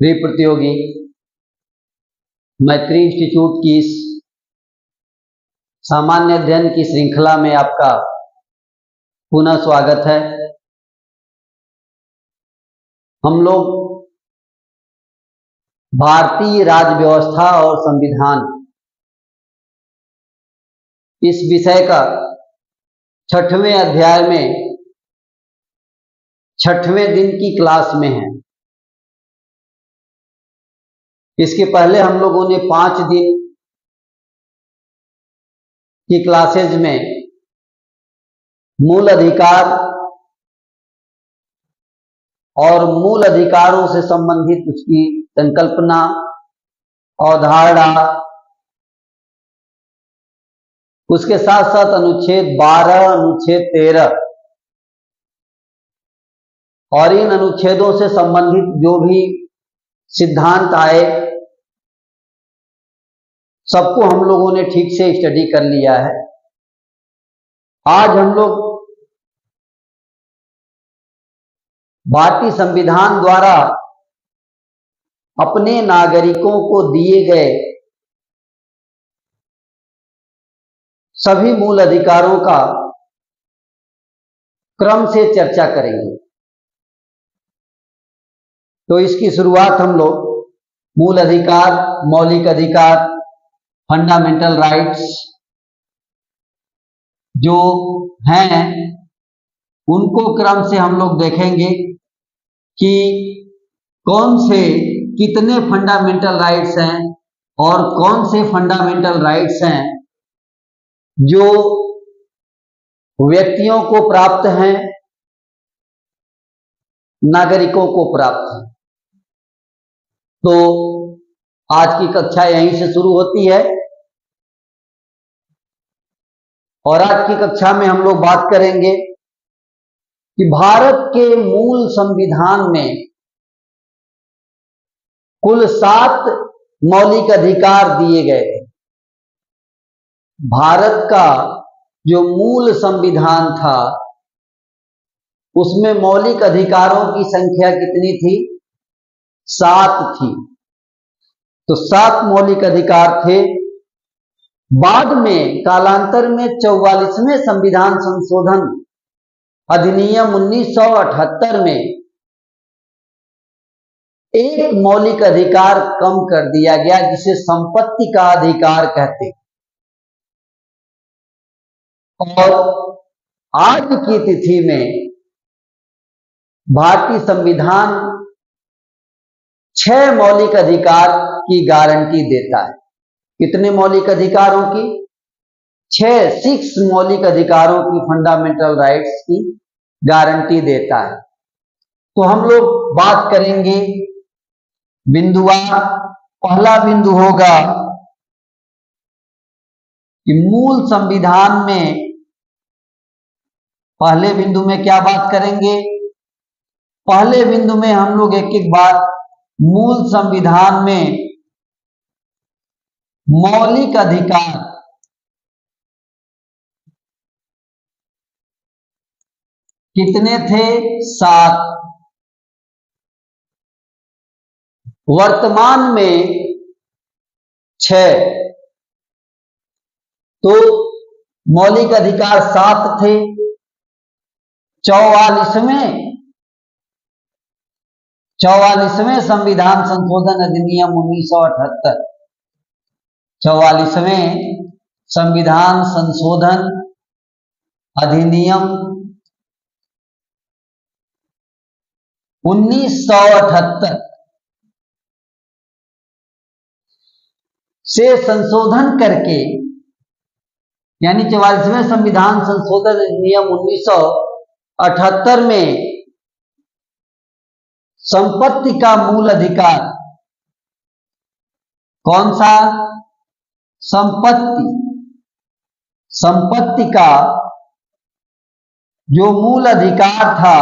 प्रिय प्रतियोगी, मैत्री इंस्टीट्यूट की इस सामान्य अध्ययन की श्रृंखला में आपका पुनः स्वागत है। हम लोग भारतीय राज्य व्यवस्था और संविधान इस विषय का 6वें अध्याय में 6वें दिन की क्लास में है। इसके पहले हम लोगों ने 5 दिन की क्लासेज में मूल अधिकार और मूल अधिकारों से संबंधित उसकी संकल्पना, अवधारणा, उसके साथ साथ अनुच्छेद 12, अनुच्छेद 13 और इन अनुच्छेदों से संबंधित जो भी सिद्धांत आए सबको हम लोगों ने ठीक से स्टडी कर लिया है। आज हम लोग भारतीय संविधान द्वारा अपने नागरिकों को दिए गए सभी मूल अधिकारों का क्रम से चर्चा करेंगे। तो इसकी शुरुआत हम लोग मूल अधिकार, मौलिक अधिकार, फंडामेंटल राइट्स जो हैं उनको क्रम से हम लोग देखेंगे कि कौन से कितने फंडामेंटल राइट्स हैं और कौन से फंडामेंटल राइट्स हैं जो व्यक्तियों को प्राप्त हैं, नागरिकों को प्राप्त हैं। तो आज की कक्षा यहीं से शुरू होती है और आज की कक्षा में हम लोग बात करेंगे कि भारत के मूल संविधान में कुल 7 मौलिक अधिकार दिए गए थे। भारत का जो मूल संविधान था उसमें मौलिक अधिकारों की संख्या कितनी थी? 7 थी। तो 7 मौलिक अधिकार थे। बाद में कालांतर में 44वें संविधान संशोधन अधिनियम 1978 में एक मौलिक अधिकार कम कर दिया गया जिसे संपत्ति का अधिकार कहते हैं। और आज की तिथि में भारतीय संविधान 6 मौलिक अधिकार की गारंटी देता है। कितने मौलिक अधिकारों की? 6 मौलिक अधिकारों की, फंडामेंटल राइट्स की गारंटी देता है। तो हम लोग बात करेंगे बिंदुवार। पहला बिंदु होगा कि मूल संविधान में, पहले बिंदु में क्या बात करेंगे? पहले बिंदु में हम लोग एक एक बार मूल संविधान में मौलिक अधिकार कितने थे? 7। वर्तमान में 6। तो मौलिक अधिकार 7 थे। 44वें संविधान संशोधन अधिनियम 1978, 44वें संविधान संशोधन अधिनियम 1978 से संशोधन करके, यानी 44वें संविधान संशोधन अधिनियम 1978 में संपत्ति का मूल अधिकार, कौन सा? संपत्ति का जो मूल अधिकार था,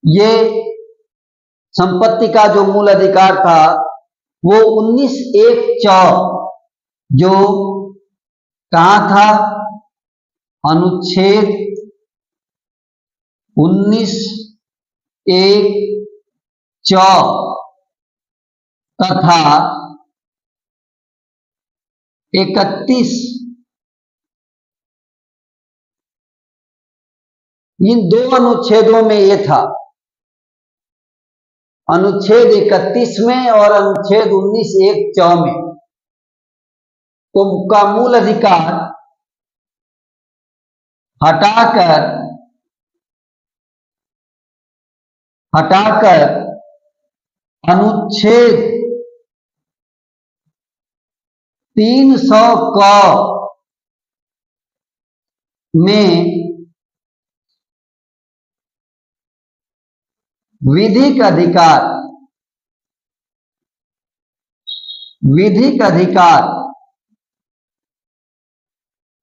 ये संपत्ति का जो मूल अधिकार था वो 19(1)(4) जो कहां था? अनुच्छेद 19(1)(4) च तथा 31 इन दो अनुच्छेदों में ये था, अनुच्छेद 31 में और अनुच्छेद 19(1) च में। तो का मूल अधिकार हटाकर अनुच्छेद 300 क में विधिक अधिकार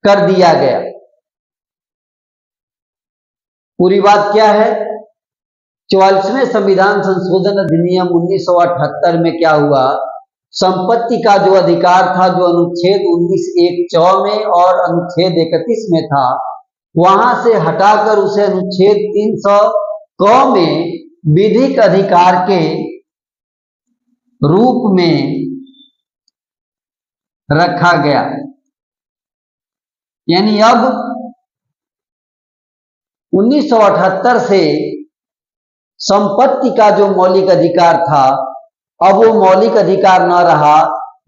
कर दिया गया। पूरी बात क्या है? 44वें संविधान संशोधन अधिनियम 1978 में क्या हुआ? संपत्ति का जो अधिकार था, जो अनुच्छेद 19(1) च में और अनुच्छेद 31 में था, वहां से हटाकर उसे अनुच्छेद 300 क में विधिक अधिकार के रूप में रखा गया। यानी अब 1978 से संपत्ति का जो मौलिक अधिकार था, अब वो मौलिक अधिकार न रहा,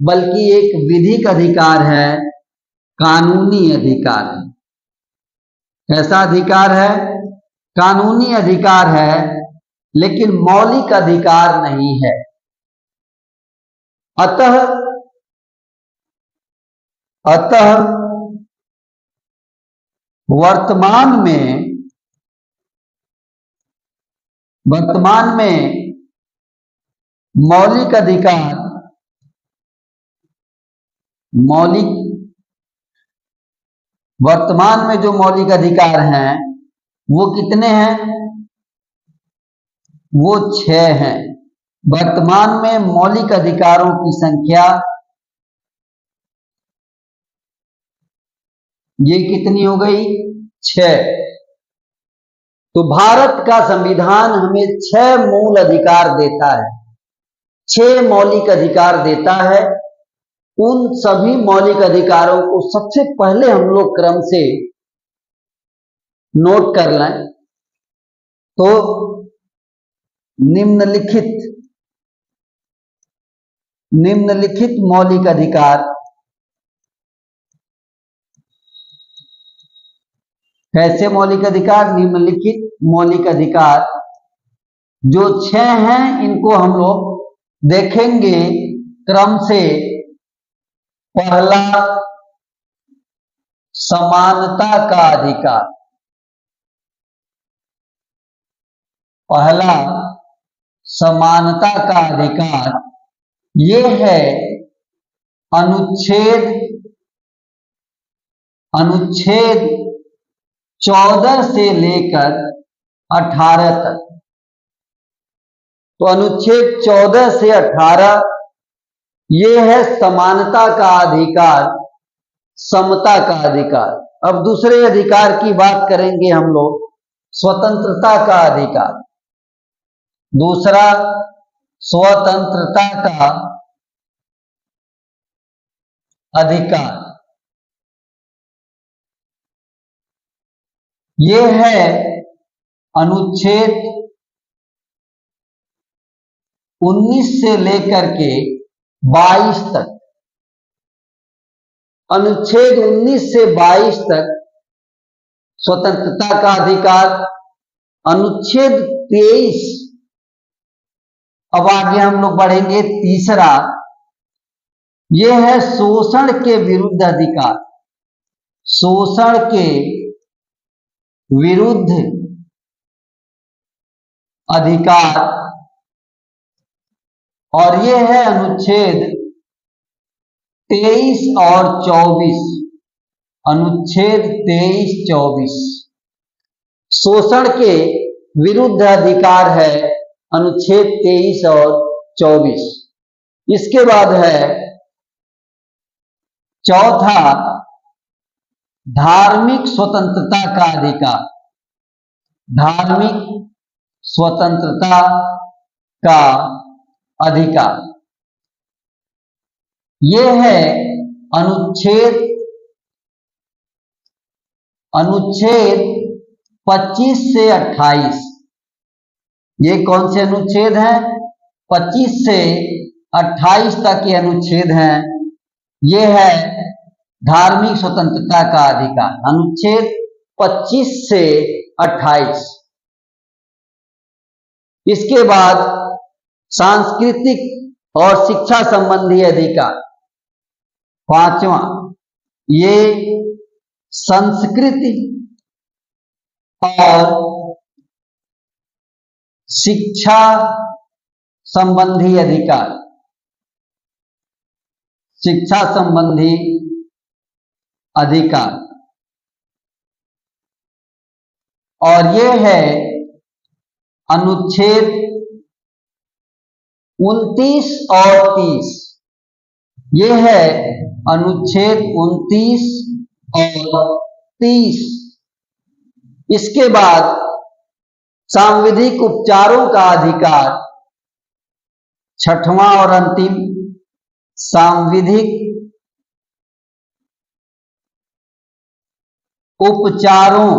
बल्कि एक विधिक अधिकार है, कानूनी अधिकार है। कैसा अधिकार है? कानूनी अधिकार है, लेकिन मौलिक अधिकार नहीं है। अतः वर्तमान में वर्तमान में जो मौलिक अधिकार हैं वो कितने हैं? वो 6 हैं। वर्तमान में मौलिक अधिकारों की संख्या ये कितनी हो गई? 6। तो भारत का संविधान हमें 6 मूल अधिकार देता है, 6 मौलिक अधिकार देता है। उन सभी मौलिक अधिकारों को सबसे पहले हम लोग क्रम से नोट कर लें तो निम्नलिखित मौलिक अधिकार कैसे मौलिक अधिकार? निम्नलिखित मौलिक अधिकार जो 6 हैं, इनको हम लोग देखेंगे क्रम से। पहला, समानता का अधिकार। पहला, समानता का अधिकार ये है अनुच्छेद 14 से लेकर 18 तक। तो अनुच्छेद 14 से 18 ये है समानता का अधिकार, समता का अधिकार। अब दूसरे अधिकार की बात करेंगे हम लोग, स्वतंत्रता का अधिकार। दूसरा, स्वतंत्रता का अधिकार ये है अनुच्छेद 19 से लेकर के 22 तक। अनुच्छेद 19 से 22 तक स्वतंत्रता का अधिकार। अनुच्छेद 23, अब आगे हम लोग बढ़ेंगे। तीसरा, यह है शोषण के विरुद्ध अधिकार। शोषण के विरुद्ध अधिकार, और यह है अनुच्छेद 23 और 24। अनुच्छेद 23-24 शोषण के विरुद्ध अधिकार है, अनुच्छेद 23 और 24। इसके बाद है चौथा, धार्मिक स्वतंत्रता का अधिकार। धार्मिक स्वतंत्रता का अधिकार। ये है अनुच्छेद 25 से 28। ये कौन से अनुच्छेद हैं? 25 से 28 तक ये अनुच्छेद हैं। ये है धार्मिक स्वतंत्रता का अधिकार, अनुच्छेद 25 से 28। इसके बाद सांस्कृतिक और शिक्षा संबंधी अधिकार, 5वां, ये संस्कृति और शिक्षा संबंधी अधिकार, शिक्षा संबंधी अधिकार, और ये है अनुच्छेद 29 और 30। ये है अनुच्छेद 29 और 30। इसके बाद सांविधिक उपचारों का अधिकार, 6वां और अंतिम, सांविधिक उपचारों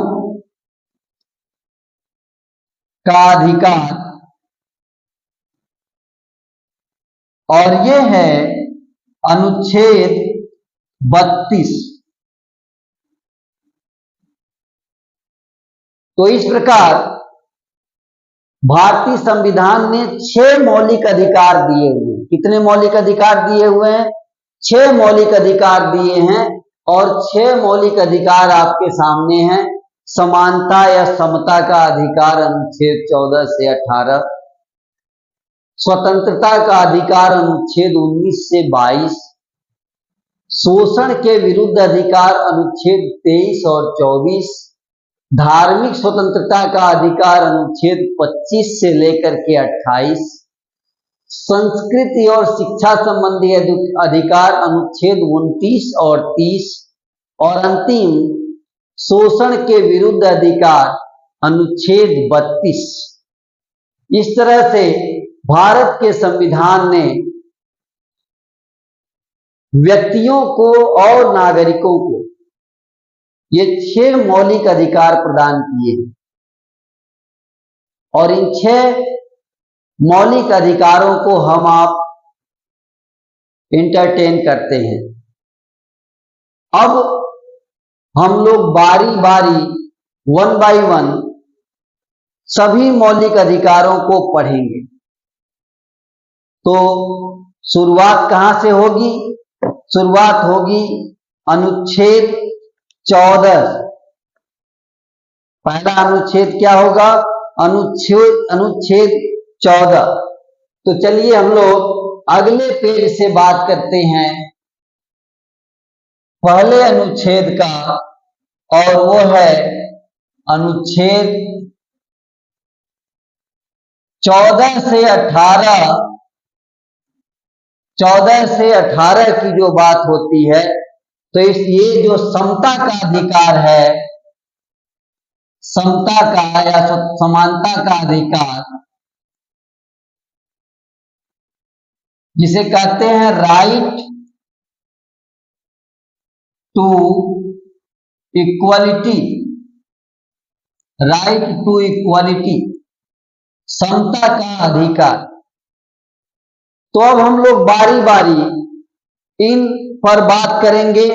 का अधिकार, और ये है अनुच्छेद 32। तो इस प्रकार भारतीय संविधान ने 6 मौलिक अधिकार दिए हुए हैं। कितने मौलिक अधिकार दिए हुए हैं? 6 मौलिक अधिकार दिए हैं, और 6 मौलिक अधिकार आपके सामने हैं। समानता या समता का अधिकार, अनुच्छेद 14 से 18। स्वतंत्रता का अधिकार, अनुच्छेद 19 से 22। शोषण के विरुद्ध अधिकार, अनुच्छेद 23 और 24। धार्मिक स्वतंत्रता का अधिकार, अनुच्छेद 25 से लेकर के 28। संस्कृति और शिक्षा संबंधी अधिकार, अनुच्छेद 29 और 30। और अंतिम शोषण के विरुद्ध अधिकार, अनुच्छेद 32। इस तरह से भारत के संविधान ने व्यक्तियों को और नागरिकों को ये 6 मौलिक अधिकार प्रदान किए हैं, और इन 6 मौलिक अधिकारों को हम आप एंटरटेन करते हैं। अब हम लोग बारी बारी 1 बाय 1 सभी मौलिक अधिकारों को पढ़ेंगे। तो शुरुआत कहां से होगी? शुरुआत होगी अनुच्छेद 14। पहला अनुच्छेद क्या होगा? अनुच्छेद 14। तो चलिए हम लोग अगले पेज से बात करते हैं पहले अनुच्छेद का, और वो है अनुच्छेद 14 से 18। 14 से 18 की जो बात होती है, तो ये जो समता का अधिकार है, समता का या समानता का अधिकार, जिसे कहते हैं right to equality, right to equality, समता का अधिकार। तो अब हम लोग बारी बारी इन पर बात करेंगे,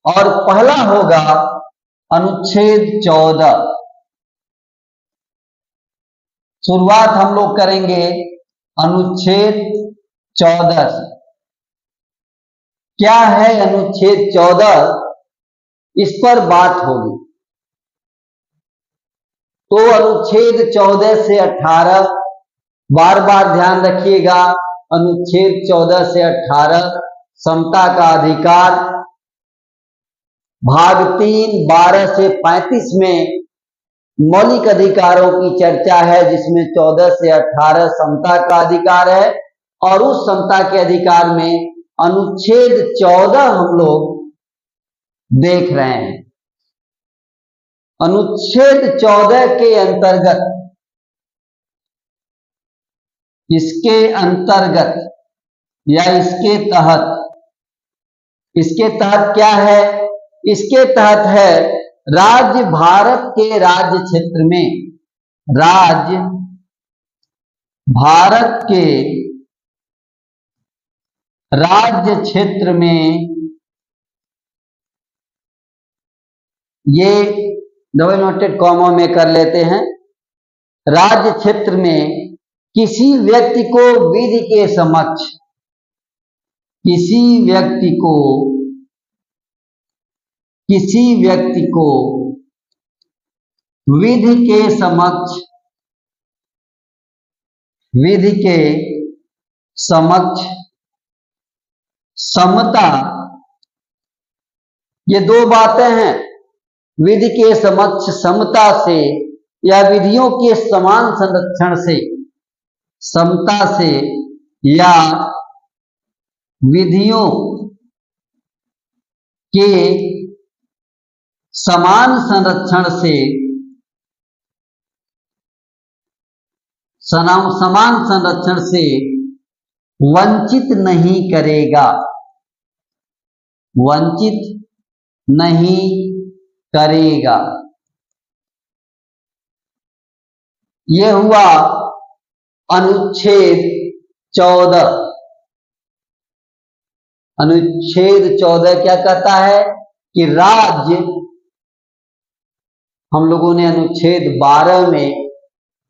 और पहला होगा अनुच्छेद 14। शुरुआत हम लोग करेंगे अनुच्छेद 14 से। क्या है अनुच्छेद 14? इस पर बात होगी। तो अनुच्छेद 14 से 18 बार बार ध्यान रखिएगा। अनुच्छेद 14 से 18 समता का अधिकार, भाग 3 12 से 35 में मौलिक अधिकारों की चर्चा है, जिसमें 14 से 18 समता का अधिकार है, और उस समता के अधिकार में अनुच्छेद 14 हम लोग देख रहे हैं। अनुच्छेद 14 के अंतर्गत इसके अंतर्गत या इसके तहत क्या है? इसके तहत है राज्य भारत के राज्य क्षेत्र में, राज्य भारत के राज्य क्षेत्र में, ये डबल नोटेड कॉमा में कर लेते हैं, राज्य क्षेत्र में किसी व्यक्ति को विधि के समक्ष, किसी व्यक्ति को विधि के समक्ष समता, ये दो बातें हैं, विधि के समक्ष समता से या विधियों के समान संरक्षण से, समता से या विधियों के समान संरक्षण से, समान संरक्षण से वंचित नहीं करेगा, वंचित नहीं करेगा। यह हुआ अनुच्छेद 14। अनुच्छेद 14 क्या कहता है कि राज्य, हम लोगों ने अनुच्छेद 12 में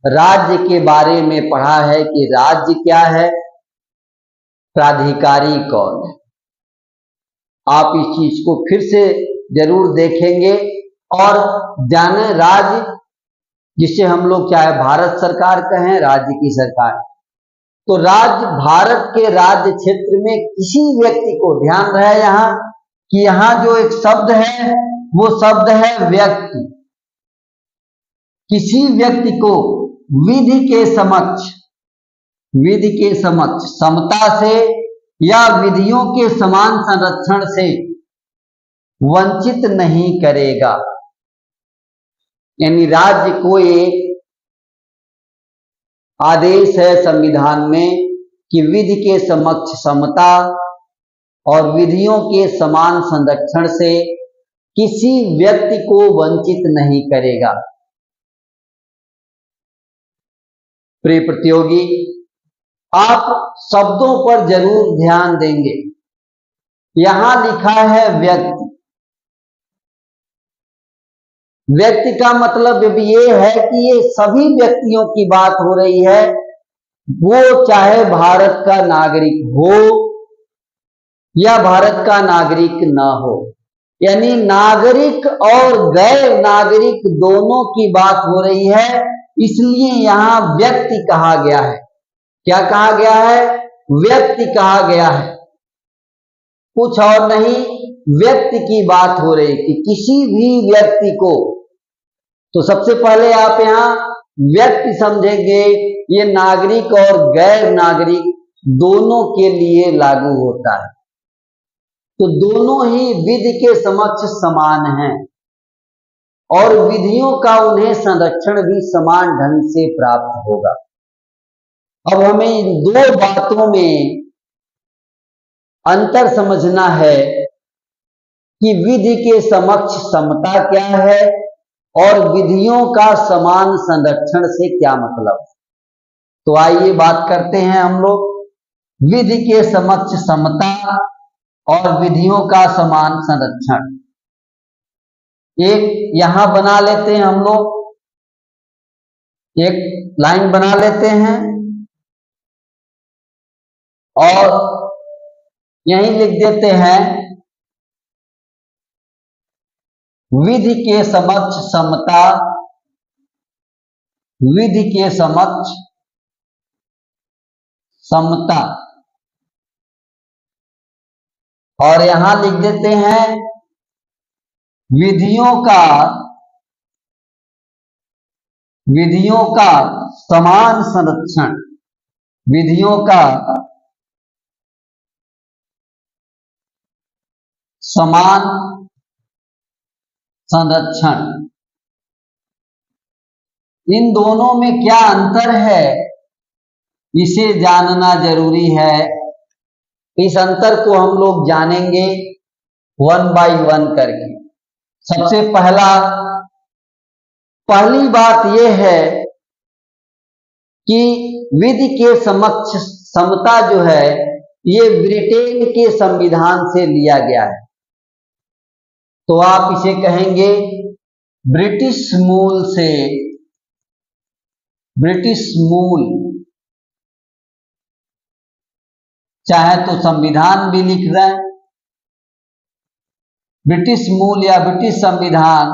राज्य के बारे में पढ़ा है कि राज्य क्या है, प्राधिकारी कौन है। आप इस चीज को फिर से जरूर देखेंगे और जाने, राज्य जिसे हम लोग चाहे भारत सरकार कहें, राज्य की सरकार, तो राज्य भारत के राज्य क्षेत्र में किसी व्यक्ति को, ध्यान रहे यहां कि यहां जो एक शब्द है वो शब्द है व्यक्ति, किसी व्यक्ति को विधि के समक्ष समता से या विधियों के समान संरक्षण से वंचित नहीं करेगा। यानी राज्य को एक आदेश है संविधान में कि विधि के समक्ष समता और विधियों के समान संरक्षण से किसी व्यक्ति को वंचित नहीं करेगा। प्रिय प्रतियोगी, आप शब्दों पर जरूर ध्यान देंगे। यहां लिखा है व्यक्ति, व्यक्ति का मतलब ये है कि ये सभी व्यक्तियों की बात हो रही है, वो चाहे भारत का नागरिक हो या भारत का नागरिक ना हो, यानी नागरिक और गैर नागरिक दोनों की बात हो रही है, इसलिए यहां व्यक्ति कहा गया है। क्या कहा गया है? व्यक्ति कहा गया है, कुछ और नहीं, व्यक्ति की बात हो रही कि किसी भी व्यक्ति को। तो सबसे पहले आप यहां व्यक्ति समझेंगे, ये नागरिक और गैर नागरिक दोनों के लिए लागू होता है। तो दोनों ही विधि के समक्ष समान हैं और विधियों का उन्हें संरक्षण भी समान ढंग से प्राप्त होगा। अब हमें इन दो बातों में अंतर समझना है कि विधि के समक्ष समता क्या है और विधियों का समान संरक्षण से क्या मतलब है। तो आइए बात करते हैं हम लोग विधि के समक्ष समता और विधियों का समान संरक्षण। एक यहां बना लेते हैं, हम लोग एक लाइन बना लेते हैं और यहीं लिख देते हैं विधि के समक्ष समता, विधि के समक्ष समता, और यहां लिख देते हैं विधियों का समान संरक्षण, विधियों का समान संरक्षण। इन दोनों में क्या अंतर है इसे जानना जरूरी है। इस अंतर को हम लोग जानेंगे वन बाय वन करके। सबसे पहली बात यह है कि विधि के समक्ष समता जो है ये ब्रिटेन के संविधान से लिया गया है। तो आप इसे कहेंगे ब्रिटिश मूल से, ब्रिटिश मूल, चाहे तो संविधान भी लिख दें, ब्रिटिश मूल या ब्रिटिश संविधान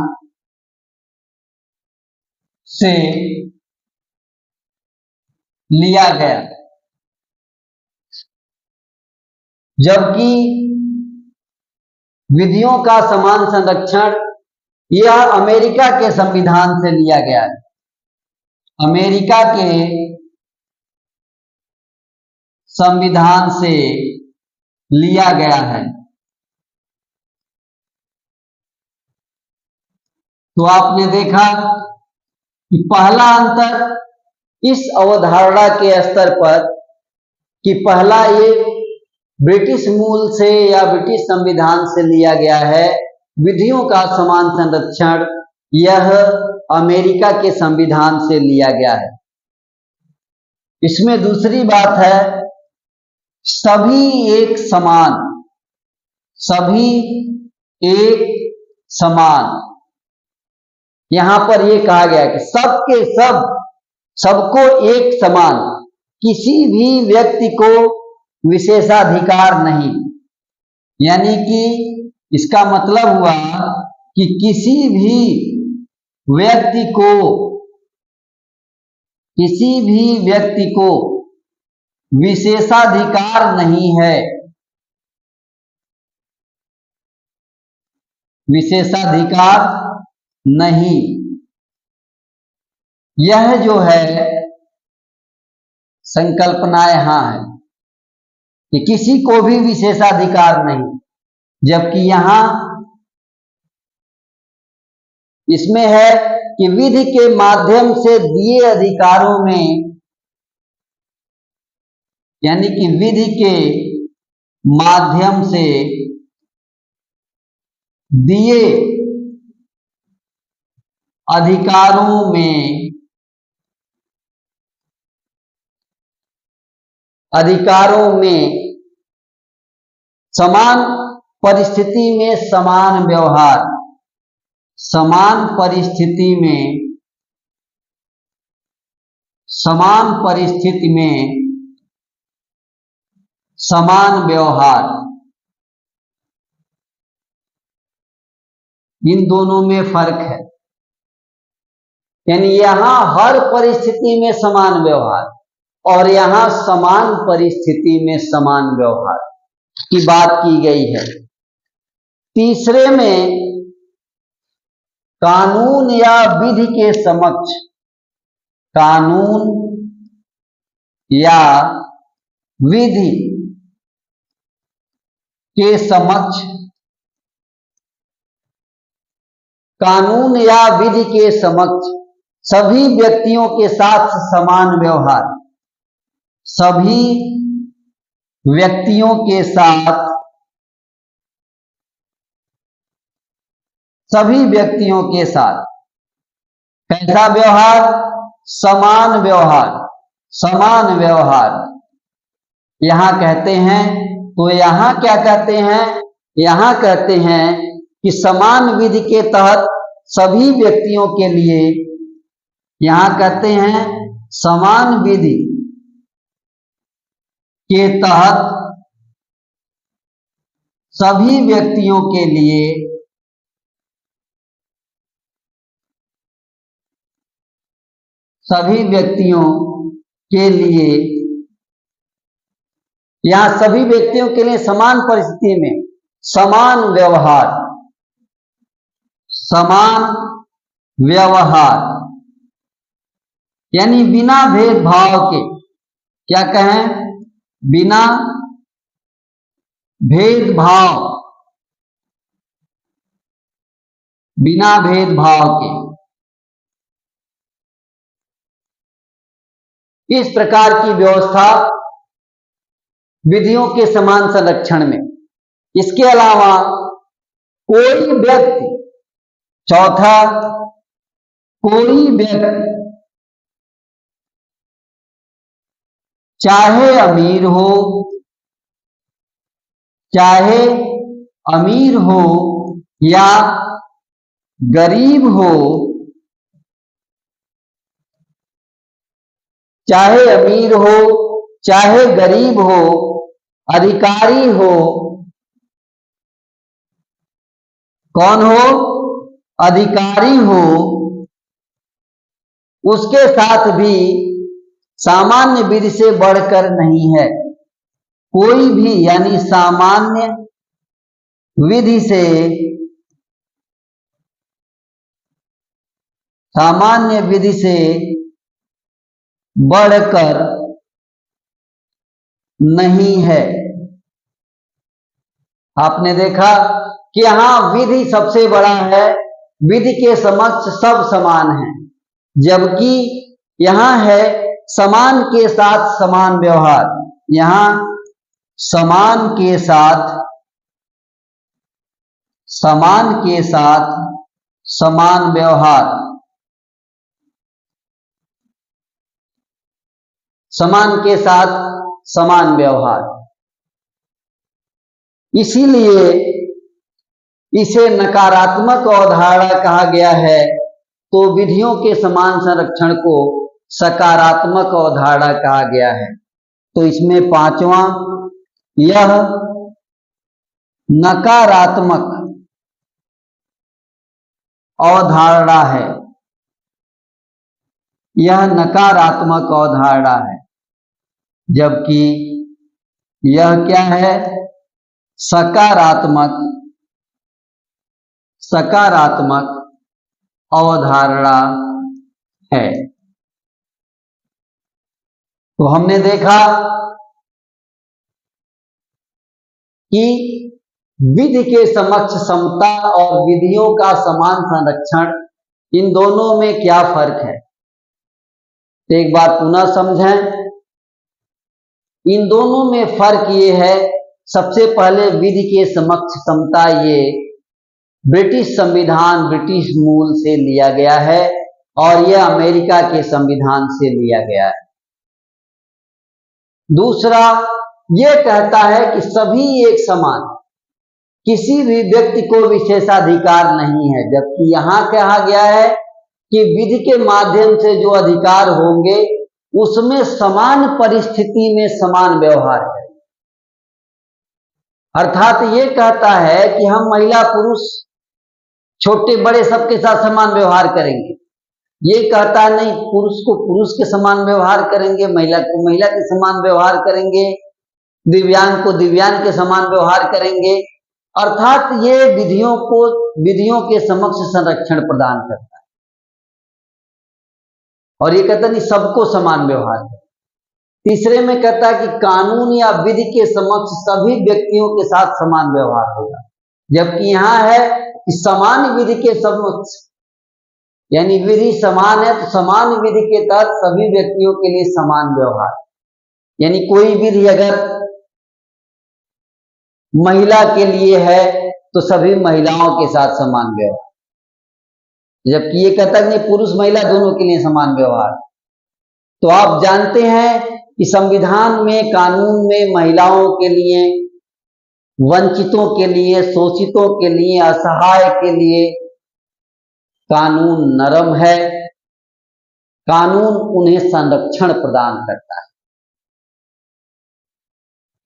से लिया गया। जबकि विधियों का समान संरक्षण यह अमेरिका के संविधान से लिया गया है। अमेरिका के संविधान से लिया गया है। तो आपने देखा कि पहला अंतर इस अवधारणा के स्तर पर कि पहला ये ब्रिटिश मूल से या ब्रिटिश संविधान से लिया गया है, विधियों का समान संरक्षण यह अमेरिका के संविधान से लिया गया है। इसमें दूसरी बात है सभी एक समान, सभी एक समान। यहां पर यह कहा गया कि सबके सब, सबको एक समान, किसी भी व्यक्ति को विशेषाधिकार नहीं। यानी कि इसका मतलब हुआ कि किसी भी व्यक्ति को विशेषाधिकार नहीं है, विशेषाधिकार नहीं। यह जो है संकल्पना यहां है कि किसी को भी विशेषाधिकार नहीं, जबकि यहां इसमें है कि विधि के माध्यम से दिए अधिकारों में, यानी कि विधि के माध्यम से दिए अधिकारों में समान परिस्थिति में समान व्यवहार, समान परिस्थिति में समान व्यवहार, इन दोनों में फर्क है। यानी यहां हर परिस्थिति में समान व्यवहार और यहां समान परिस्थिति में समान व्यवहार की बात की गई है। तीसरे में कानून या विधि के समक्ष, कानून या विधि के समक्ष, कानून या विधि के समक्ष सभी व्यक्तियों के साथ समान व्यवहार, सभी व्यक्तियों के साथ, सभी व्यक्तियों के साथ कैसा व्यवहार? समान व्यवहार, समान व्यवहार यहां कहते हैं। तो यहां क्या कहते हैं? यहां कहते हैं कि समान विधि के तहत सभी व्यक्तियों के लिए, यहां कहते हैं समान विधि के तहत सभी व्यक्तियों के लिए यहां सभी व्यक्तियों के लिए समान परिस्थिति में समान व्यवहार, समान व्यवहार यानी बिना भेदभाव के, क्या कहें? बिना भेदभाव, बिना भेदभाव के। इस प्रकार की व्यवस्था विधियों के समान संरक्षण में। इसके अलावा कोई व्यक्ति, चौथा, कोई व्यक्ति चाहे अमीर हो, चाहे अमीर हो या गरीब हो, चाहे अमीर हो चाहे गरीब हो, अधिकारी हो, कौन हो, अधिकारी हो, उसके साथ भी सामान्य विधि से बढ़कर नहीं है। कोई भी यानी सामान्य विधि से बढ़कर नहीं है। आपने देखा कि यहां विधि सबसे बड़ा है, विधि के समक्ष सब समान है, जबकि यहां है समान के साथ समान व्यवहार। यहां समान के साथ समान व्यवहार, समान के साथ समान व्यवहार। इसीलिए इसे नकारात्मक अवधारणा कहा गया है, तो विधियों के समान संरक्षण को सकारात्मक अवधारणा कहा गया है। तो इसमें पांचवा, यह नकारात्मक अवधारणा है, यह नकारात्मक अवधारणा है, जबकि यह क्या है, सकारात्मक अवधारणा है। तो हमने देखा कि विधि के समक्ष समता और विधियों का समान संरक्षण, इन दोनों में क्या फर्क है। तो एक बात पुनः समझें, इन दोनों में फर्क ये है, सबसे पहले विधि के समक्ष समता ये ब्रिटिश संविधान, ब्रिटिश मूल से लिया गया है और यह अमेरिका के संविधान से लिया गया है। दूसरा, यह कहता है कि सभी एक समान, किसी भी व्यक्ति को विशेषाधिकार नहीं है, जबकि यहां कहा गया है कि विधि के माध्यम से जो अधिकार होंगे उसमें समान परिस्थिति में समान व्यवहार है। अर्थात ये कहता है कि हम महिला पुरुष, छोटे बड़े सबके साथ समान व्यवहार करेंगे। ये कहता नहीं पुरुष को पुरुष के समान व्यवहार करेंगे, महिला को महिला के समान व्यवहार करेंगे, दिव्यांग को दिव्यांग के समान व्यवहार करेंगे। अर्थात ये विधियों के समक्ष संरक्षण प्रदान करता है। और ये कहता नहीं सबको समान व्यवहार है। तीसरे में कहता है कि कानून या विधि के समक्ष सभी व्यक्तियों के साथ समान व्यवहार होगा, जबकि यहां है कि समान विधि के समक्ष, यानी विधि समान है तो समान विधि के तहत सभी व्यक्तियों के लिए समान व्यवहार। यानी कोई विधि अगर महिला के लिए है तो सभी महिलाओं के साथ समान व्यवहार, जबकि ये कहता है कि पुरुष महिला दोनों के लिए समान व्यवहार। तो आप जानते हैं कि संविधान में, कानून में महिलाओं के लिए, वंचितों के लिए, शोषितों के लिए, असहाय के लिए कानून नरम है, कानून उन्हें संरक्षण प्रदान करता है।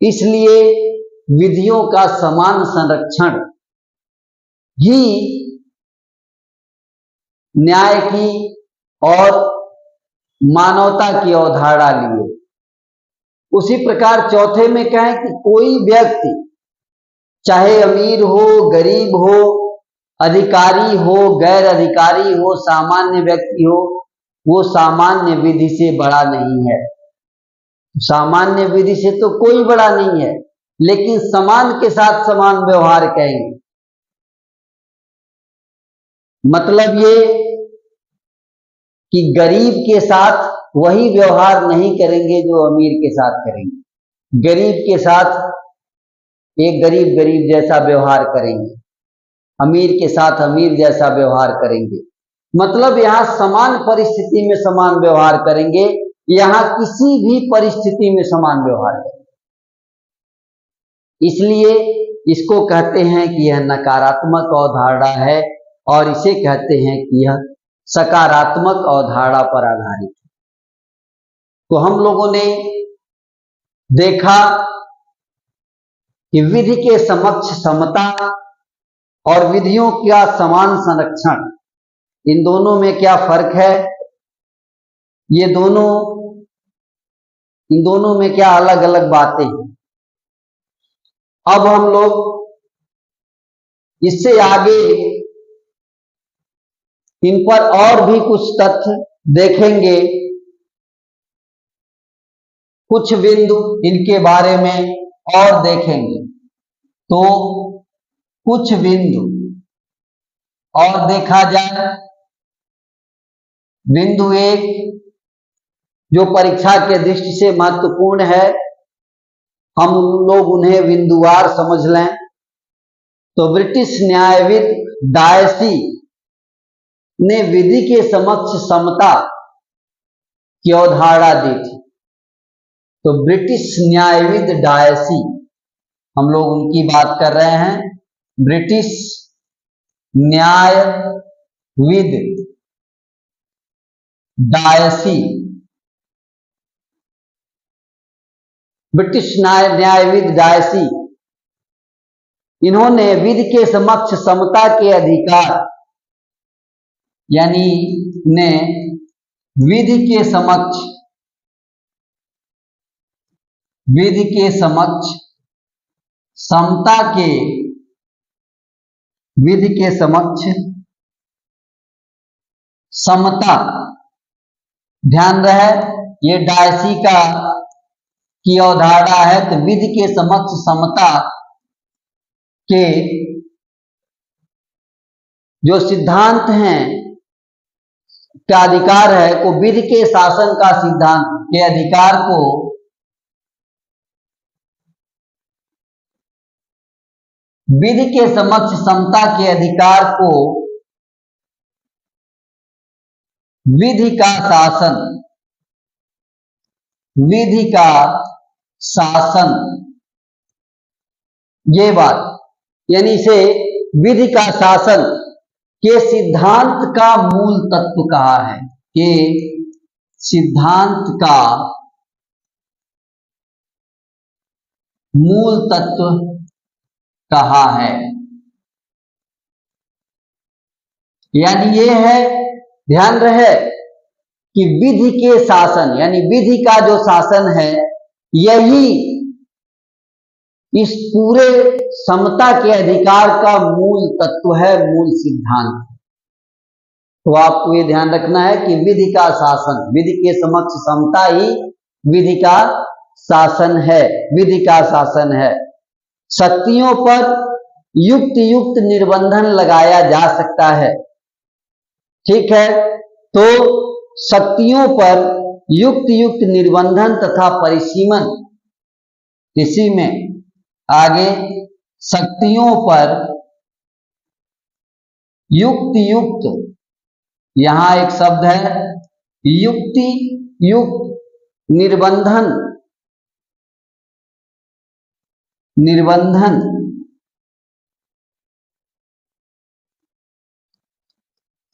इसलिए विधियों का समान संरक्षण ही न्याय की और मानवता की अवधारणा लिए। उसी प्रकार चौथे में कहें कि कोई व्यक्ति चाहे अमीर हो, गरीब हो, अधिकारी हो, गैर अधिकारी हो, सामान्य व्यक्ति हो, वो सामान्य विधि से बड़ा नहीं है। सामान्य विधि से तो कोई बड़ा नहीं है, लेकिन समान के साथ समान व्यवहार कहेंगे। मतलब ये कि गरीब के साथ वही व्यवहार नहीं करेंगे जो अमीर के साथ करेंगे। गरीब के साथ एक गरीब गरीब जैसा व्यवहार करेंगे, अमीर के साथ अमीर जैसा व्यवहार करेंगे। मतलब यहाँ समान परिस्थिति में समान व्यवहार करेंगे, यहाँ किसी भी परिस्थिति में समान व्यवहार करेंगे। इसलिए इसको कहते हैं कि यह नकारात्मक अवधारणा है और इसे कहते हैं कि यह सकारात्मक अवधारणा पर आधारित है। तो हम लोगों ने देखा कि विधि के समक्ष समता और विधियों का समान संरक्षण, इन दोनों में क्या फर्क है, इन दोनों में क्या अलग अलग बातें हैं। अब हम लोग इससे आगे इन पर और भी कुछ तथ्य देखेंगे, कुछ बिंदु इनके बारे में और देखेंगे। तो कुछ बिंदु और देखा जाए। बिंदु एक जो परीक्षा के दृष्टि से महत्वपूर्ण है, हम लोग उन्हें बिंदुवार समझ लें। तो ब्रिटिश न्यायविद डायसी ने विधि के समक्ष समता की अवधारणा दी थी। तो ब्रिटिश न्यायविद डायसी, हम लोग उनकी बात कर रहे हैं। ब्रिटिश न्यायविद डायसी, ब्रिटिश न्यायविद डायसी, इन्होंने विधि के समक्ष समता के अधिकार, यानी ने विधि के समक्ष समता के, विधि के समक्ष समता, ध्यान रहे ये डायसी की अवधारणा है। तो विधि के समक्ष समता के जो सिद्धांत हैं का अधिकार है को विधि के शासन का सिद्धांत के अधिकार को विधि के समक्ष समता के अधिकार को विधि का शासन, ये बात, यानी इसे विधि का शासन के सिद्धांत का मूल तत्व कहा है, के सिद्धांत का मूल तत्व कहा है। यानी ये है, ध्यान रहे कि विधि के शासन, यानी विधि का जो शासन है, यही इस पूरे समता के अधिकार का मूल तत्व है, मूल सिद्धांत। तो आपको ये ध्यान रखना है कि विधि का शासन, विधि के समक्ष समता ही विधि का शासन है, विधि का शासन है। शक्तियों पर युक्त युक्त निर्बंधन लगाया जा सकता है, ठीक है। तो शक्तियों पर युक्त युक्त निर्बंधन तथा परिसीमन, इसी में आगे शक्तियों पर युक्त युक्त, यहां एक शब्द है युक्ति युक्त निर्बंधन,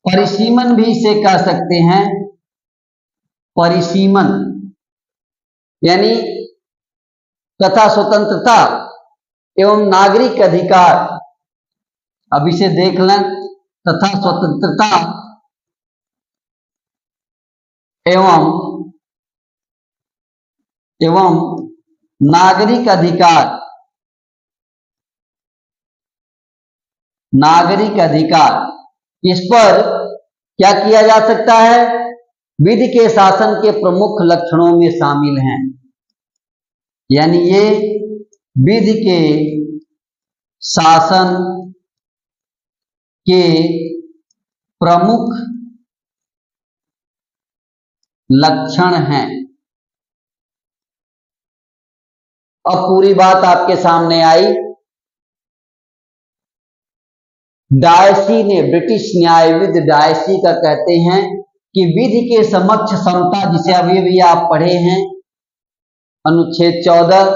परिसीमन भी इसे कह सकते हैं, परिसीमन यानी तथा स्वतंत्रता एवं नागरिक अधिकार। अब इसे देख लें, तथा स्वतंत्रता एवं नागरिक अधिकार, इस पर क्या किया जा सकता है, विधि के शासन के प्रमुख लक्षणों में शामिल हैं। यानी ये विधि के शासन के प्रमुख लक्षण हैं। अब पूरी बात आपके सामने आई। डायसी ने, ब्रिटिश न्यायविद डायसी का कहते हैं कि विधि के समक्ष समता, जिसे अभी भी आप पढ़े हैं अनुच्छेद 14,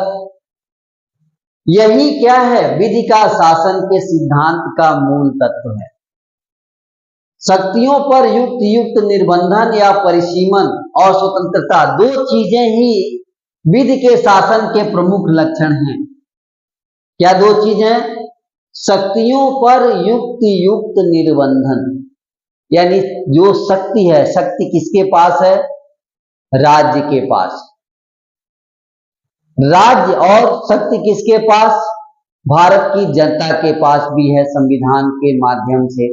यही क्या है, विधि का शासन के सिद्धांत का मूल तत्व है। शक्तियों पर युक्त युक्त निर्बंधन या परिसीमन और स्वतंत्रता, दो चीजें ही विधि के शासन के प्रमुख लक्षण हैं। क्या दो चीजें? शक्तियों पर युक्त युक्त निर्बंधन, यानी जो शक्ति है, शक्ति किसके पास है? राज्य के पास। राज्य और शक्ति किसके पास? भारत की जनता के पास भी है, संविधान के माध्यम से।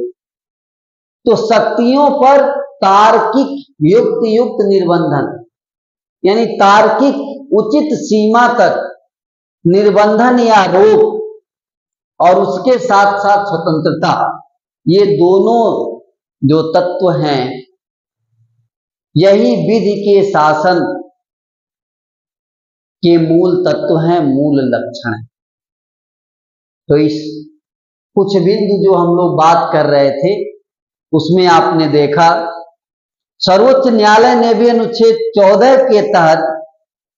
तो शक्तियों पर तार्किक युक्त युक्त निर्बंधन, यानी तार्किक उचित सीमा तक निर्बंधन या रोक, और उसके साथ साथ स्वतंत्रता, ये दोनों जो तत्व हैं, यही विधि के शासन के मूल तत्व हैं, मूल लक्षण हैं। तो इस कुछ बिंदु जो हम लोग बात कर रहे थे, उसमें आपने देखा सर्वोच्च न्यायालय ने भी अनुच्छेद 14 के तहत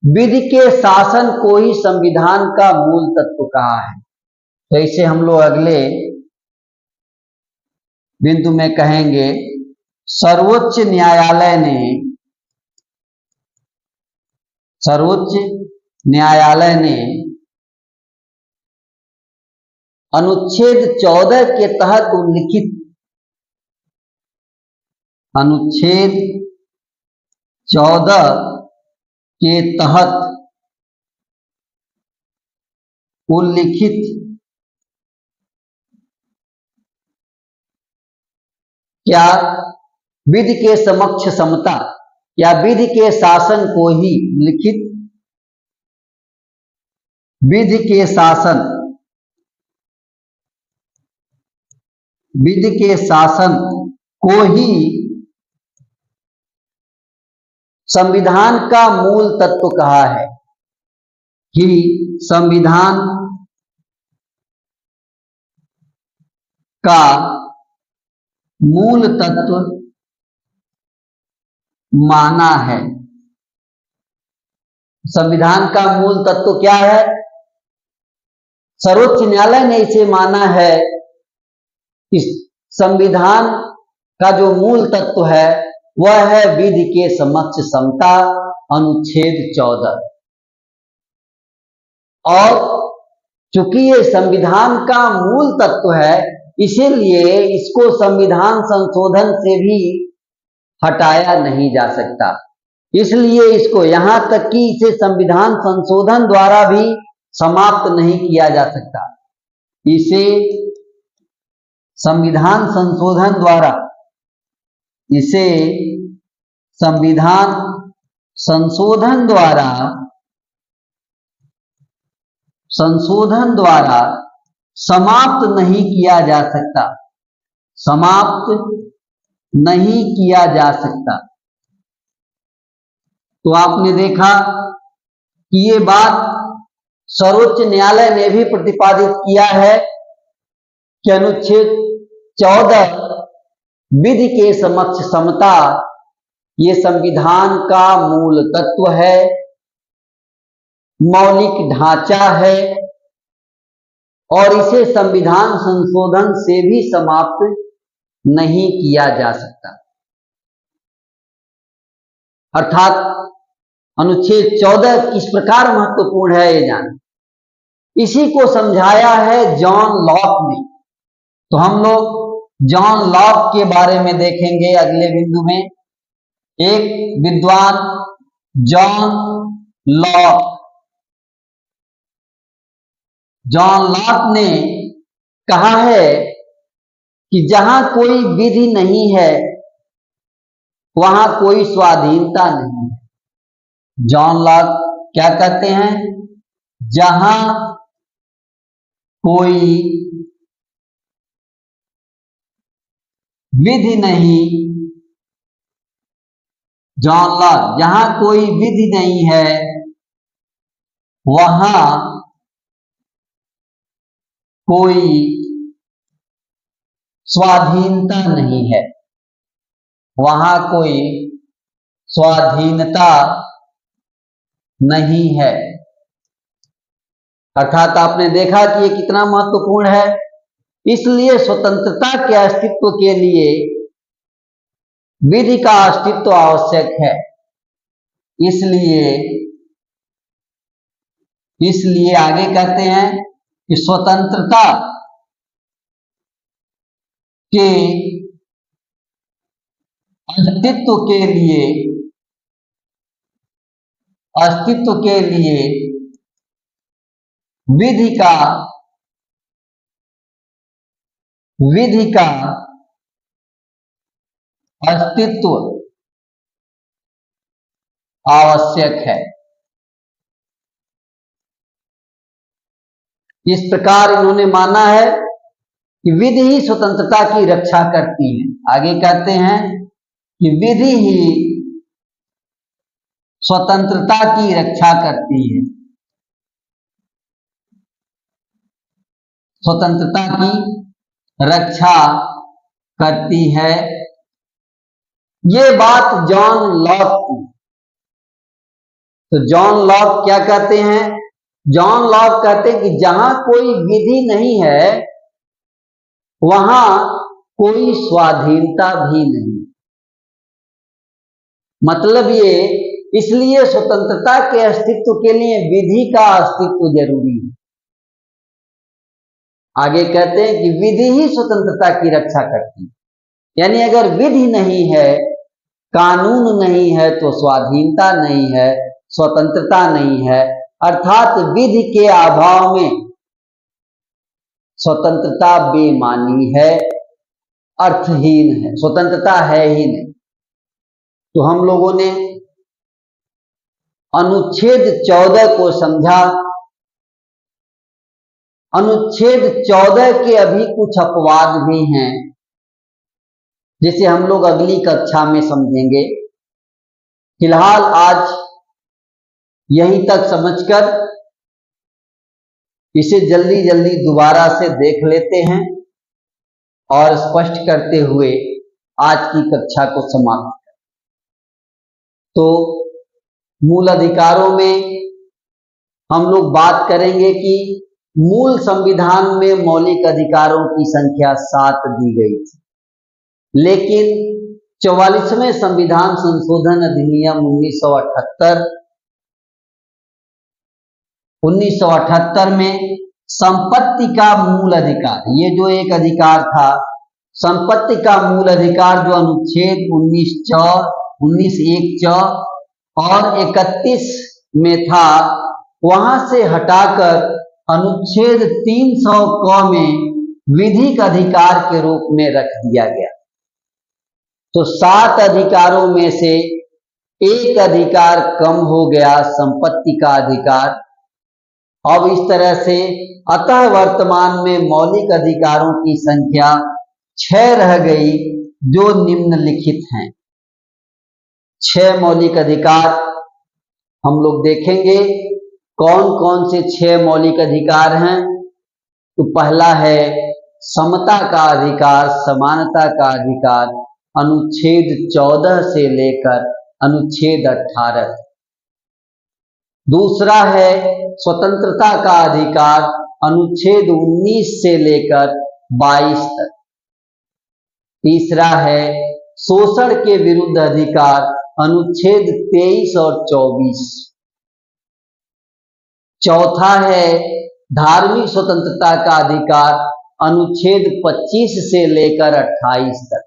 विधि के शासन को ही संविधान का मूल तत्व कहा है। तो इसे हम लोग अगले बिंदु में कहेंगे, सर्वोच्च न्यायालय ने अनुच्छेद 14 के तहत उल्लिखित, अनुच्छेद 14 के तहत उल्लिखित क्या विधि के समक्ष समता या विधि के शासन को ही लिखित, विधि के शासन को ही संविधान का मूल तत्व कहा है, कि संविधान का मूल तत्व माना है। संविधान का मूल तत्व क्या है? सर्वोच्च न्यायालय ने इसे माना है कि संविधान का जो मूल तत्व है वह है विधि के समक्ष समता, अनुच्छेद 14। और चूंकि ये संविधान का मूल तत्व है, इसीलिए इसको संविधान संशोधन से भी हटाया नहीं जा सकता। इसलिए इसको, यहां तक कि इसे संविधान संशोधन द्वारा भी समाप्त नहीं किया जा सकता। इसे संविधान संशोधन द्वारा, इसे संविधान संशोधन द्वारा समाप्त नहीं किया जा सकता, समाप्त नहीं किया जा सकता। तो आपने देखा कि ये बात सर्वोच्च न्यायालय ने भी प्रतिपादित किया है कि अनुच्छेद 14 विधि के समक्ष समता ये संविधान का मूल तत्व है, मौलिक ढांचा है, और इसे संविधान संशोधन से भी समाप्त नहीं किया जा सकता। अर्थात अनुच्छेद 14 किस प्रकार महत्वपूर्ण है ये जान, इसी को समझाया है जॉन लॉक ने। तो हम लोग जॉन लॉक के बारे में देखेंगे अगले बिंदु में। एक विद्वान जॉन लॉक ने कहा है कि जहां कोई विधि नहीं है वहां कोई स्वाधीनता नहीं है। जॉन लॉक क्या कहते हैं? जहां कोई विधि नहीं जॉन लॉक, जहां कोई विधि नहीं है वहां कोई स्वाधीनता नहीं है, वहां कोई स्वाधीनता नहीं है। अर्थात आपने देखा कि ये कितना महत्वपूर्ण है। इसलिए स्वतंत्रता के अस्तित्व के लिए विधि का अस्तित्व आवश्यक है। इसलिए आगे कहते हैं कि स्वतंत्रता के अस्तित्व के लिए विधि का अस्तित्व आवश्यक है। इस प्रकार इन्होंने माना है कि विधि ही स्वतंत्रता की रक्षा करती है। आगे कहते हैं कि विधि ही स्वतंत्रता की रक्षा करती है, स्वतंत्रता की रक्षा करती है। ये बात जॉन लॉक की। तो जॉन लॉक क्या कहते हैं? जॉन लॉक कहते हैं कि जहां कोई विधि नहीं है वहां कोई स्वाधीनता भी नहीं। मतलब ये, इसलिए स्वतंत्रता के अस्तित्व के लिए विधि का अस्तित्व जरूरी है। आगे कहते हैं कि विधि ही स्वतंत्रता की रक्षा करती है। यानी अगर विधि नहीं है, कानून नहीं है तो स्वाधीनता नहीं है, स्वतंत्रता नहीं है। अर्थात विधि के अभाव में स्वतंत्रता बेमानी है, अर्थहीन है, स्वतंत्रता है ही नहीं। तो हम लोगों ने अनुच्छेद 14 को समझा। अनुच्छेद 14 के अभी कुछ अपवाद भी हैं जिसे हम लोग अगली कक्षा में समझेंगे। फिलहाल आज यहीं तक समझकर इसे जल्दी जल्दी दोबारा से देख लेते हैं और स्पष्ट करते हुए आज की कक्षा को समाप्त करें। तो मूल अधिकारों में हम लोग बात करेंगे कि मूल संविधान में मौलिक अधिकारों की संख्या 7 दी गई थी, लेकिन 44वें संविधान संशोधन अधिनियम 1978 में संपत्ति का मूल अधिकार, ये जो एक अधिकार था, संपत्ति का मूल अधिकार जो अनुच्छेद 19(1)(च) और 31 में था, वहां से हटाकर अनुच्छेद 300(क) में विधिक अधिकार के रूप में रख दिया गया। तो 7 अधिकारों में से एक अधिकार कम हो गया, संपत्ति का अधिकार। अब इस तरह से अतः वर्तमान में मौलिक अधिकारों की संख्या 6 रह गई, जो निम्नलिखित हैं। 6 मौलिक अधिकार हम लोग देखेंगे। कौन कौन से 6 मौलिक अधिकार हैं? तो पहला है समता का अधिकार, समानता का अधिकार, अनुच्छेद 14 से लेकर अनुच्छेद 18। दूसरा है स्वतंत्रता का अधिकार, अनुच्छेद 19 से लेकर 22 तक। तीसरा है शोषण के विरुद्ध अधिकार, अनुच्छेद 23 और 24। चौथा है धार्मिक स्वतंत्रता का अधिकार, अनुच्छेद 25 से लेकर 28 तक।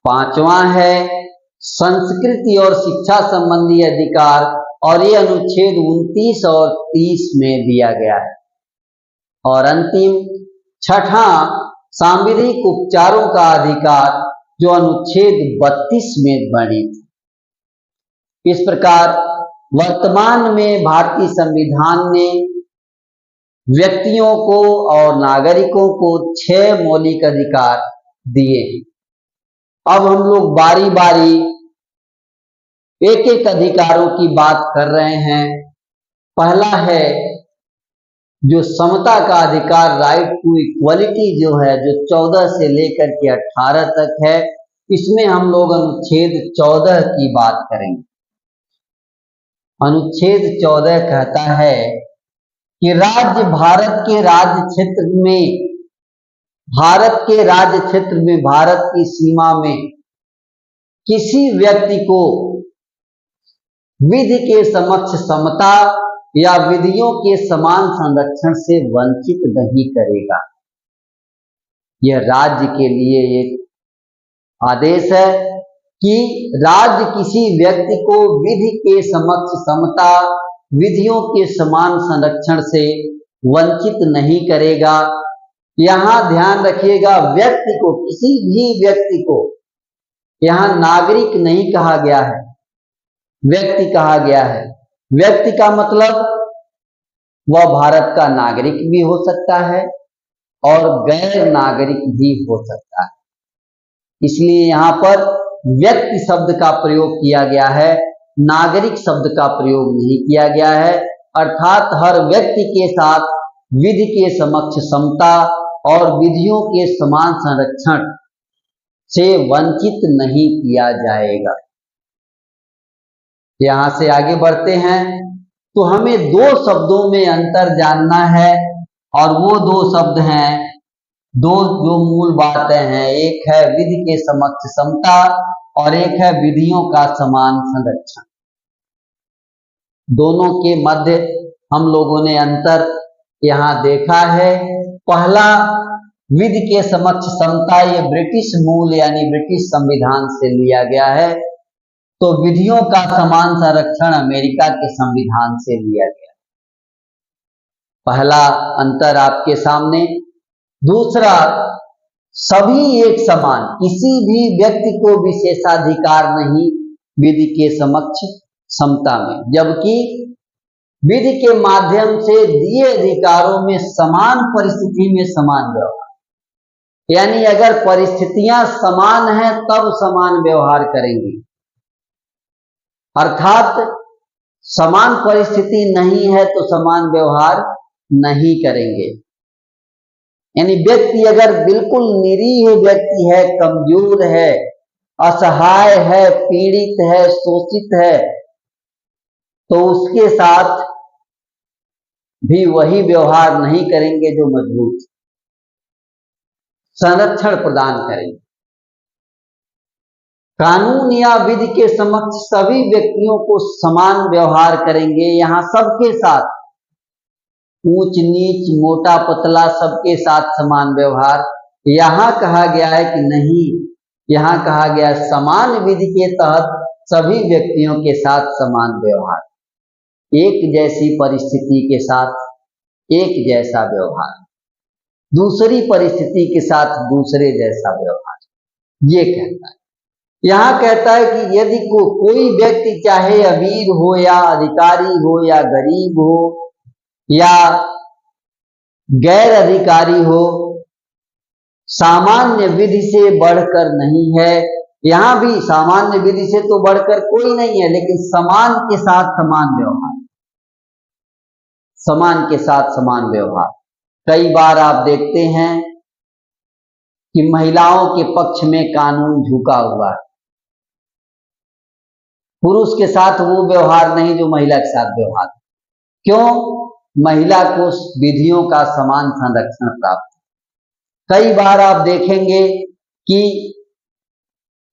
पांचवा है संस्कृति और शिक्षा संबंधी अधिकार, और ये अनुच्छेद 29 और 30 में दिया गया है। और अंतिम छठा सांविधिक उपचारों का अधिकार, जो अनुच्छेद 32 में वर्णित है। इस प्रकार वर्तमान में भारतीय संविधान ने व्यक्तियों को और नागरिकों को 6 मौलिक अधिकार दिए हैं। अब हम लोग बारी बारी एक एक अधिकारों की बात कर रहे हैं। पहला है जो समता का अधिकार, राइट टू इक्वलिटी जो है, जो 14 से लेकर के 18 तक है, इसमें हम लोग अनुच्छेद 14 की बात करेंगे। अनुच्छेद 14 कहता है कि राज्य भारत के राज्य क्षेत्र में, भारत के राज्य क्षेत्र में, भारत की सीमा में किसी व्यक्ति को विधि के समक्ष समता या विधियों के समान संरक्षण से वंचित नहीं करेगा। यह राज्य के लिए एक आदेश है कि राज्य किसी व्यक्ति को विधि के समक्ष समता, विधियों के समान संरक्षण से वंचित नहीं करेगा। यहां ध्यान रखिएगा, व्यक्ति को, किसी भी व्यक्ति को, यहां नागरिक नहीं कहा गया है, व्यक्ति कहा गया है। व्यक्ति का मतलब वह भारत का नागरिक भी हो सकता है और गैर नागरिक भी हो सकता है। इसलिए यहां पर व्यक्ति शब्द का प्रयोग किया गया है, नागरिक शब्द का प्रयोग नहीं किया गया है। अर्थात हर व्यक्ति के साथ विधि के समक्ष समता और विधियों के समान संरक्षण से वंचित नहीं किया जाएगा। यहां से आगे बढ़ते हैं तो हमें दो शब्दों में अंतर जानना है, और वो दो शब्द हैं, दो जो मूल बातें हैं, एक है विधि के समक्ष समता और एक है विधियों का समान संरक्षण। दोनों के मध्य हम लोगों ने अंतर यहां देखा है। पहला, विधि के समक्ष समता, ये ब्रिटिश मूल यानी ब्रिटिश संविधान से लिया गया है, तो विधियों का समान संरक्षण अमेरिका के संविधान से लिया गया। पहला अंतर आपके सामने। दूसरा, सभी एक समान, किसी भी व्यक्ति को विशेषाधिकार नहीं विधि के समक्ष समता में, जबकि विधि के माध्यम से दिए अधिकारों में समान परिस्थिति में समान व्यवहार, यानी अगर परिस्थितियां समान हैं तब समान व्यवहार करेंगे। अर्थात समान परिस्थिति नहीं है तो समान व्यवहार नहीं करेंगे। यानी व्यक्ति अगर बिल्कुल निरीह व्यक्ति है, कमजोर है, असहाय है, पीड़ित है, शोषित है, तो उसके साथ भी वही व्यवहार नहीं करेंगे जो मजबूत, संरक्षण प्रदान करेंगे। कानून या विधि के समक्ष सभी व्यक्तियों को समान व्यवहार करेंगे। यहां सबके साथ, ऊंच नीच, मोटा पतला, सबके साथ समान व्यवहार। यहां कहा गया है कि नहीं, यहां कहा गया समान विधि के तहत सभी व्यक्तियों के साथ समान व्यवहार, एक जैसी परिस्थिति के साथ एक जैसा व्यवहार, दूसरी परिस्थिति के साथ दूसरे जैसा व्यवहार, ये कहता है। यहां कहता है कि यदि कोई व्यक्ति चाहे अमीर हो या अधिकारी हो या गरीब हो या गैर अधिकारी हो, सामान्य विधि से बढ़कर नहीं है। यहां भी सामान्य विधि से तो बढ़कर कोई नहीं है, लेकिन समान के साथ समान व्यवहार, समान के साथ समान व्यवहार। कई बार आप देखते हैं कि महिलाओं के पक्ष में कानून झुका हुआ है, पुरुष के साथ वो व्यवहार नहीं जो महिला के साथ व्यवहार। क्यों? महिला को विधियों का समान संरक्षण प्राप्त। कई बार आप देखेंगे कि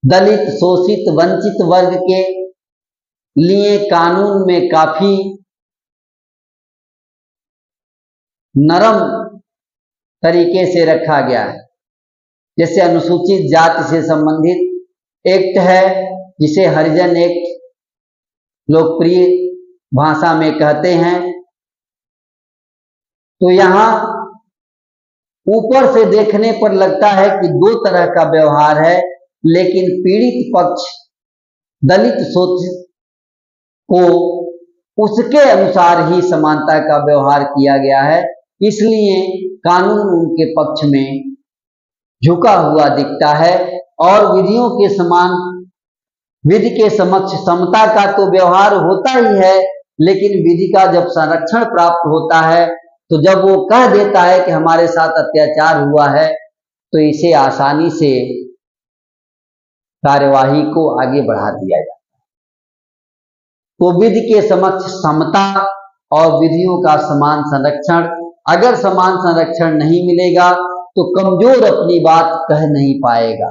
दलित, शोषित, वंचित वर्ग के लिए कानून में काफी नरम तरीके से रखा गया है। जैसे अनुसूचित जाति से संबंधित एक्ट है, जिसे हरिजन एक्ट लोकप्रिय भाषा में कहते हैं। तो यहां ऊपर से देखने पर लगता है कि दो तरह का व्यवहार है, लेकिन पीड़ित पक्ष, दलित, शोषित को उसके अनुसार ही समानता का व्यवहार किया गया है। इसलिए कानून उनके पक्ष में झुका हुआ दिखता है और विधियों के समान विधि के समक्ष समता का तो व्यवहार होता ही है, लेकिन विधि का जब संरक्षण प्राप्त होता है तो जब वो कह देता है कि हमारे साथ अत्याचार हुआ है, तो इसे आसानी से कार्यवाही को आगे बढ़ा दिया जाता है। तो विधि के समक्ष समता और विधियों का समान संरक्षण, अगर समान संरक्षण नहीं मिलेगा तो कमजोर अपनी बात कह नहीं पाएगा,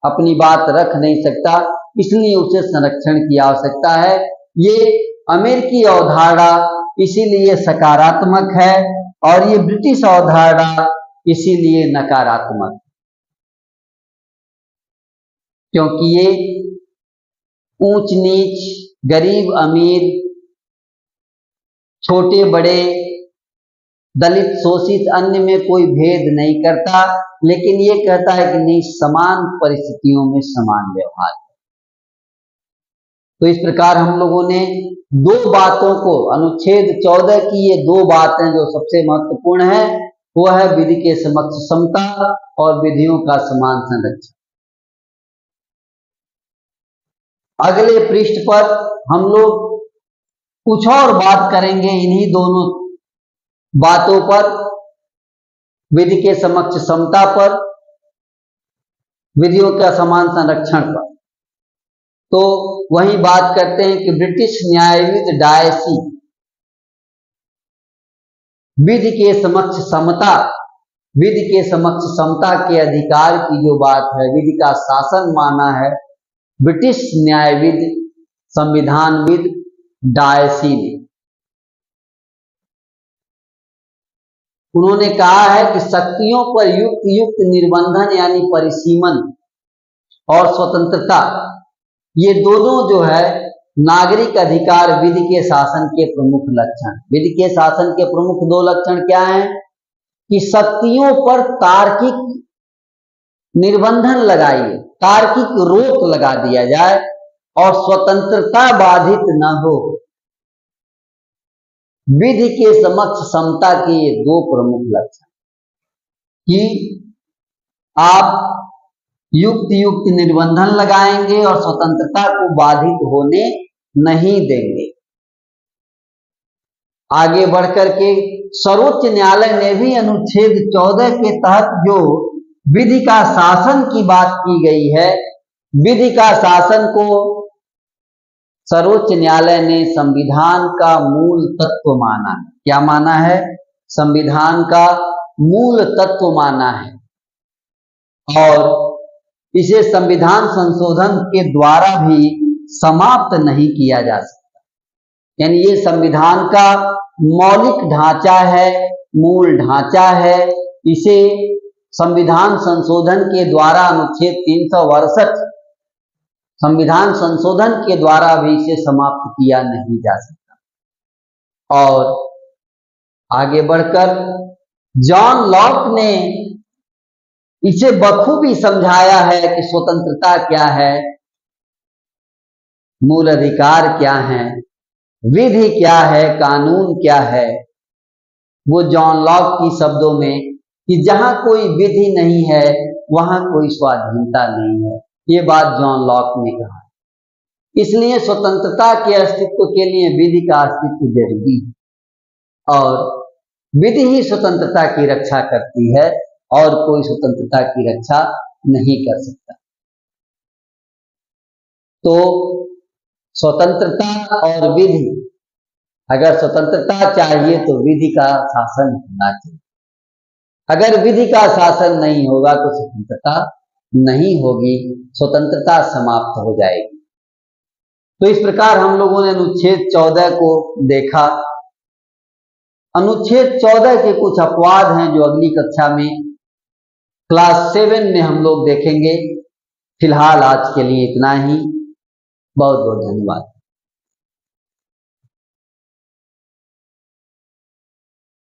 अपनी बात रख नहीं सकता, इसलिए उसे संरक्षण की आवश्यकता है। ये अमेरिकी अवधारणा इसीलिए सकारात्मक है और ये ब्रिटिश अवधारणा इसीलिए नकारात्मक, क्योंकि ये ऊंच नीच, गरीब अमीर, छोटे बड़े, दलित शोषित, अन्य में कोई भेद नहीं करता, लेकिन ये कहता है कि नहीं, समान परिस्थितियों में समान व्यवहार है। तो इस प्रकार हम लोगों ने दो बातों को, अनुच्छेद 14 की ये दो बातें जो सबसे महत्वपूर्ण है, वो है विधि के समक्ष समता और विधियों का समान संरक्षण। अगले पृष्ठ पर हम लोग कुछ और बात करेंगे इन्हीं दोनों बातों पर, विधि के समक्ष समता पर, विधियों का समान संरक्षण पर। तो वही बात करते हैं कि ब्रिटिश न्यायविद डायसी विधि के समक्ष समता, विधि के समक्ष समता के अधिकार की जो बात है, विधि का शासन माना है ब्रिटिश न्यायविद संविधानविद डायसी ने। उन्होंने कहा है कि शक्तियों पर युक्त युक्त निर्बंधन यानी परिसीमन और स्वतंत्रता, ये दोनों जो है नागरिक अधिकार विधि के शासन के प्रमुख लक्षण। विधि के शासन के प्रमुख दो लक्षण क्या हैं कि शक्तियों पर तार्किक निर्बंधन लगाइए, तार्किक रोक लगा दिया जाए और स्वतंत्रता बाधित न हो। विधि के समक्ष समता के ये दो प्रमुख लक्षण कि आप युक्त युक्त निर्बंधन लगाएंगे और स्वतंत्रता को बाधित होने नहीं देंगे। आगे बढ़कर के सर्वोच्च न्यायालय ने भी अनुच्छेद 14 के तहत जो विधि का शासन की बात की गई है, विधि का शासन को सर्वोच्च न्यायालय ने संविधान का मूल तत्व माना है। क्या माना है? संविधान का मूल तत्व माना है और इसे संविधान संशोधन के द्वारा भी समाप्त नहीं किया जा सकता। यानी ये संविधान का मौलिक ढांचा है, मूल ढांचा है, इसे संविधान संशोधन के द्वारा अनुच्छेद 362 संविधान संशोधन के द्वारा भी इसे समाप्त किया नहीं जा सकता। और आगे बढ़कर जॉन लॉक ने इसे बखूबी समझाया है कि स्वतंत्रता क्या है, मूल अधिकार क्या है, विधि क्या है, कानून क्या है। वो जॉन लॉक की शब्दों में कि जहां कोई विधि नहीं है वहां कोई स्वाधीनता नहीं है, ये बात जॉन लॉक ने कहा। इसलिए स्वतंत्रता के अस्तित्व के लिए विधि का अस्तित्व जरूरी है और विधि ही स्वतंत्रता की रक्षा करती है और कोई स्वतंत्रता की रक्षा नहीं कर सकता। तो स्वतंत्रता और विधि, अगर स्वतंत्रता चाहिए तो विधि का शासन होना चाहिए, अगर विधि का शासन नहीं होगा तो स्वतंत्रता नहीं होगी, स्वतंत्रता समाप्त हो जाएगी। तो इस प्रकार हम लोगों ने अनुच्छेद 14 को देखा। अनुच्छेद 14 के कुछ अपवाद हैं जो अगली कक्षा में क्लास 7 में हम लोग देखेंगे। फिलहाल आज के लिए इतना ही। बहुत बहुत धन्यवाद।